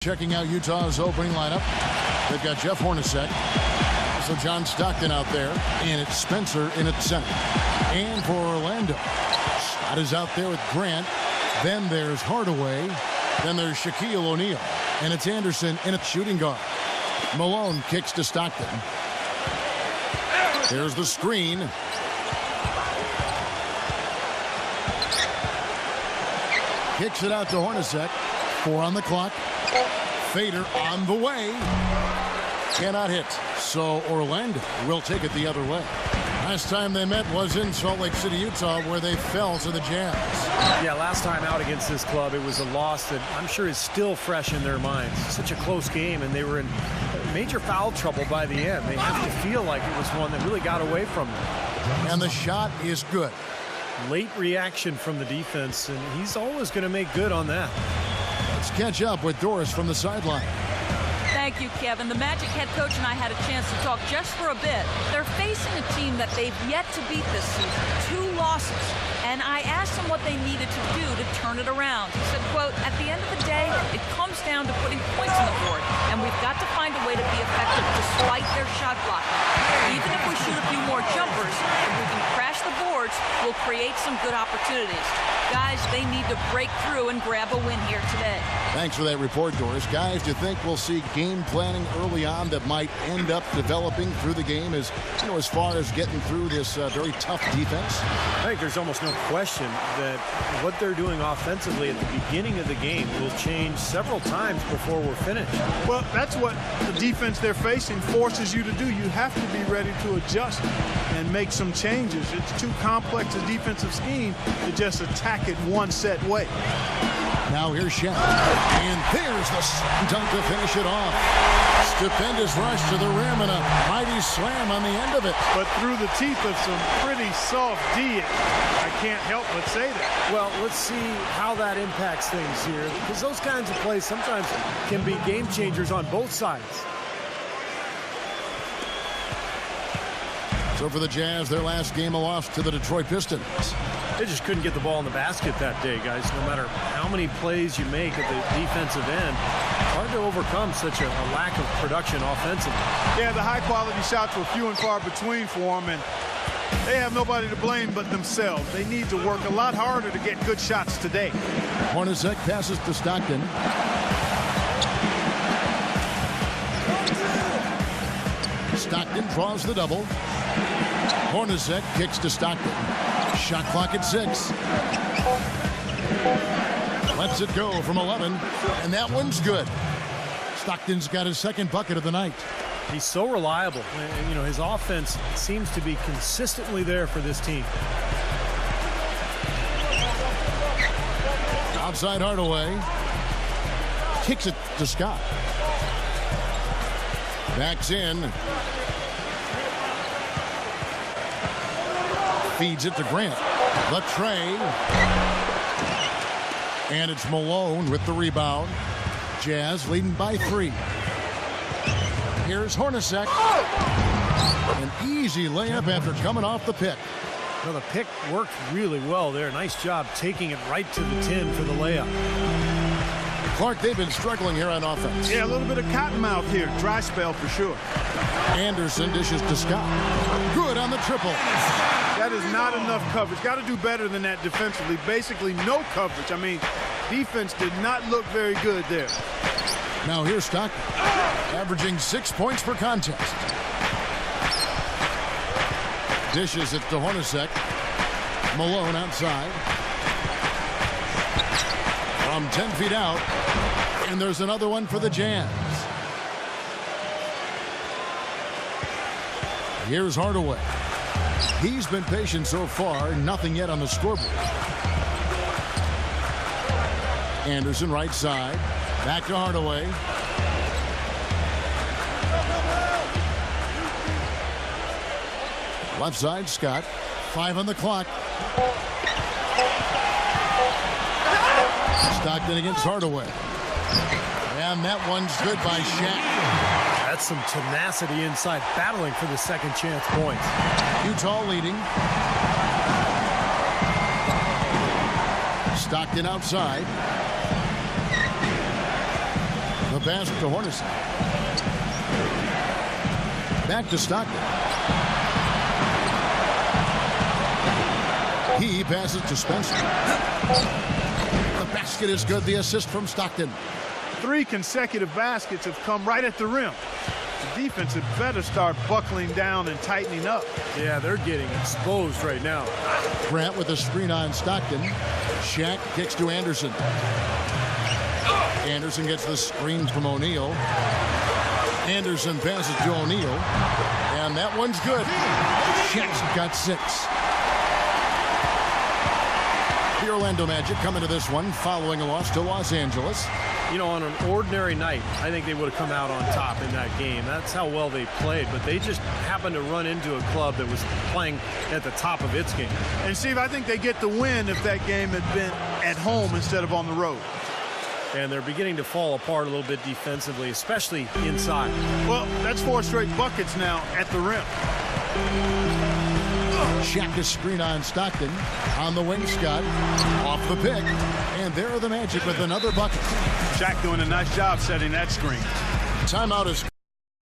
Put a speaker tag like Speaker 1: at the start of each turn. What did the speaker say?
Speaker 1: Checking out Utah's opening lineup. They've got Jeff Hornacek. So John Stockton out there. And it's Spencer in at center. And for Orlando, Scott is out there with Grant. Then there's Hardaway. Then there's Shaquille O'Neal. And it's Anderson in at shooting guard. Malone kicks to Stockton. There's the screen. Kicks it out to Hornacek. 4 on the clock. Fader on the way. Cannot hit. So Orlando will take it the other way. Last time they met was in Salt Lake City, Utah, where they fell to the Jazz.
Speaker 2: Yeah, last time out against this club, it was a loss that I'm sure is still fresh in their minds. Such a close game, and they were in major foul trouble by the end. They have to feel like it was one that really got away from them.
Speaker 1: And the shot is good.
Speaker 2: Late reaction from the defense, and he's always going to make good on that.
Speaker 1: Let's catch up with Doris from the sideline.
Speaker 3: Thank you, Kevin. The Magic head coach and I had a chance to talk just for a bit. They're facing a team that they've yet to beat this season. 2 losses. And I asked him what they needed to do to turn it around. He said, quote, at the end of the day, it comes down to putting points on the board. And we've got to find a way to be effective despite their shot blocking. Even if we shoot a few more jumpers, if we can crash the boards, we'll create some good opportunities. Guys, they need to break through and grab a win here today.
Speaker 1: Thanks for that report, Doris. Guys, do you think we'll see game planning early on that might end up developing through the game as far as getting through this very tough defense?
Speaker 2: I think there's almost no question that what they're doing offensively at the beginning of the game will change several times before we're finished.
Speaker 4: Well, that's what the defense they're facing forces you to do. You have to be ready to adjust and make some changes. It's too complex a defensive scheme to just attack it one set way.
Speaker 1: Now here's Shaq. And there's the dunk to finish it off. Stupendous rush to the rim and a mighty slam on the end of it.
Speaker 4: But through the teeth of some pretty soft D. I can't help but say that.
Speaker 2: Well, let's see how that impacts things here, because those kinds of plays sometimes can be game changers on both sides.
Speaker 1: So for the Jazz, their last game a loss to the Detroit Pistons.
Speaker 2: They just couldn't get the ball in the basket that day, guys. No matter how many plays you make at the defensive end, hard to overcome such a lack of production offensively.
Speaker 4: Yeah, the high-quality shots were few and far between for them, and they have nobody to blame but themselves. They need to work a lot harder to get good shots today.
Speaker 1: Hornacek passes to Stockton. Stockton draws the double. Hornacek kicks to Stockton. Shot clock at 6. Lets it go from 11, and that one's good. Stockton's got his second bucket of the night.
Speaker 2: He's so reliable. You know, his offense seems to be consistently there for this team.
Speaker 1: Outside Hardaway. Kicks it to Scott. Backs in. Feeds it to Grant. The tray. And it's Malone with the rebound. Jazz leading by 3. Here's Hornacek. An easy layup after coming off the pick.
Speaker 2: Well, the pick worked really well there. Nice job taking it right to the 10 for the layup.
Speaker 1: Clark, they've been struggling here on offense.
Speaker 4: Yeah, a little bit of cottonmouth here. Dry spell for sure.
Speaker 1: Anderson dishes to Scott. Good on the triple.
Speaker 4: That is not enough coverage. Got to do better than that defensively. Basically no coverage. I mean, defense did not look very good there.
Speaker 1: Now here's Stockton, averaging 6 points per contest. Dishes it to Hornacek. Malone outside. From 10 feet out. And there's another one for the Jazz. Here's Hardaway. He's been patient so far. Nothing yet on the scoreboard. Anderson right side. Back to Hardaway. Left side, Scott. 5 on the clock. Stockton against Hardaway. And that one's good by Shaq.
Speaker 2: That's some tenacity inside, battling for the second chance points.
Speaker 1: Utah leading. Stockton outside. The pass to Hornacek. Back to Stockton. He passes to Spencer. The basket is good. The assist from Stockton.
Speaker 4: 3 consecutive baskets have come right at the rim. The defense had better start buckling down and tightening up.
Speaker 2: Yeah, they're getting exposed right now.
Speaker 1: Grant with a screen on Stockton. Shaq kicks to Anderson. Anderson gets the screen from O'Neal. Anderson passes to O'Neal. And that one's good. Shaq's got 6. The Orlando Magic coming to this one following a loss to Los Angeles.
Speaker 2: You know, on an ordinary night, I think they would have come out on top in that game. That's how well they played, but they just happened to run into a club that was playing at the top of its game.
Speaker 4: And Steve, I think they get the win if that game had been at home instead of on the road.
Speaker 2: And they're beginning to fall apart a little bit defensively, especially inside.
Speaker 4: Well, that's 4 straight buckets now at the rim.
Speaker 1: Shaq is screen on Stockton. On the wing, Scott. Off the pick. And there are the Magic with another bucket.
Speaker 4: Shaq doing a nice job setting that screen.
Speaker 1: Timeout is